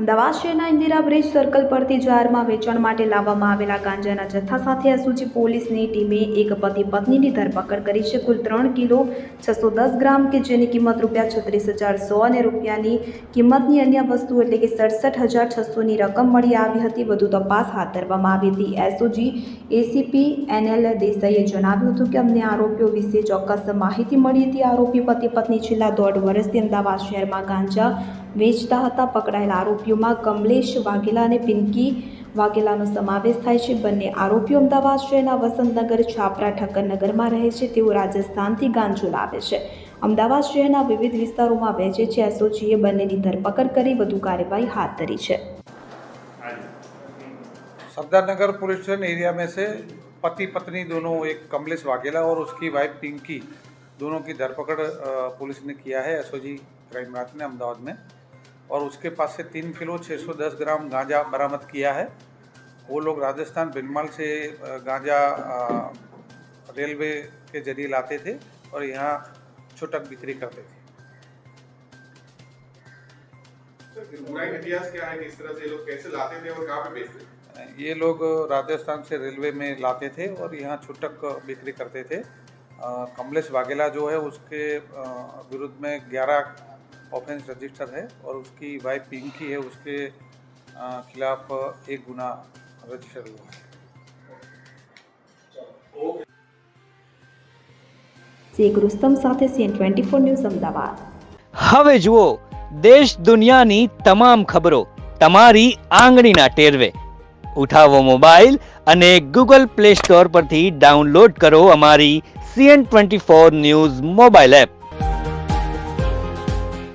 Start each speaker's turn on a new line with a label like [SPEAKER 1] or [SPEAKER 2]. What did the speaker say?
[SPEAKER 1] અમદાવાદ શહેરના Indira bridge circle પરથી જાહેરમાં વેચાણ માટે લાવવામાં આવેલા ગાંજાના જથ્થા સાથે એસઓજી પોલીસની ટીમે એક પતિ પત્નીની ધરપકડ કરી છે. કુલ 3 કિલો 610 ગ્રામ કે જેની કિંમત ₹36,100 અને રૂપિયાની કિંમતની અન્ય વસ્તુ એટલે કે 67,600ની રકમ મળી આવી હતી. વધુ તપાસ હાથ ધરવામાં આવી હતી. એસઓજી એસીપી NL દેસાઈએ જણાવ્યું હતું કે અમને આરોપીઓ વિશે ચોક્કસ માહિતી મળી હતી. આરોપી પતિ પત્ની છેલ્લા 1.5 વર્ષથી અમદાવાદ શહેરમાં ગાંજા વેચતા હતા. પકડાયેલા આરોપીઓમાં કમલેશ વાઘેલા અને પિંકી વાઘેલાનો સમાવેશ થાય છે. બંને આરોપીઓ અમદાવાદ શહેરના વસંતનગર, છાપરા, ઠક્કરનગરમાં રહે છે. તેઓ રાજસ્થાનથી ગાંજો લાવે છે, અમદાવાદ શહેરના વિવિધ વિસ્તારોમાં વેચે છે. એસઓજીએ બંનેની ધરપકડ કરી વધુ કાર્યવાહી हाथ धरी है.
[SPEAKER 2] सरदारनगर पुलिस स्टेशन एरिया में से पति पत्नी दोनों, एक कमलेश वाघेला और उसकी वाइफ पिंकी, दोनों की धरपकड़ पुलिस ने किया है एसओजी क्राइम ब्रांच ने अहमदाबाद में, और उसके पास से 3 किलो 610 ग्राम गांजा बरामद किया है. वो लोग राजस्थान बिनमाल से गांजा रेलवे के जरिए लाते थे और यहाँ छुटक बिक्री करते थे.
[SPEAKER 3] पूरा इतिहास क्या है, किस तरह से लोग कैसे लाते थे और कहाँ पे बेचते थे?
[SPEAKER 2] ये लोग राजस्थान से रेलवे में लाते थे और यहाँ छुटक बिक्री करते थे. कमलेश वाघेला जो है उसके विरुद्ध में 11 ऑफेंस रजिस्टर है और उसकी वाइफ पिंकी है, उसके खिलाफ 1 गुना रजिस्टर हुआ है.
[SPEAKER 1] शेख रुस्तम સાથે CN24 ન્યૂઝ અમદાવાદ.
[SPEAKER 4] હવે જુઓ દેશ દુનિયાની તમામ ખબરો તમારી આંગળીના ટેરવે. ઉઠાવો મોબાઈલ અને ગૂગલ પ્લે સ્ટોર પરથી ડાઉનલોડ કરો અમારી CN24 ન્યૂઝ મોબાઈલ એપ.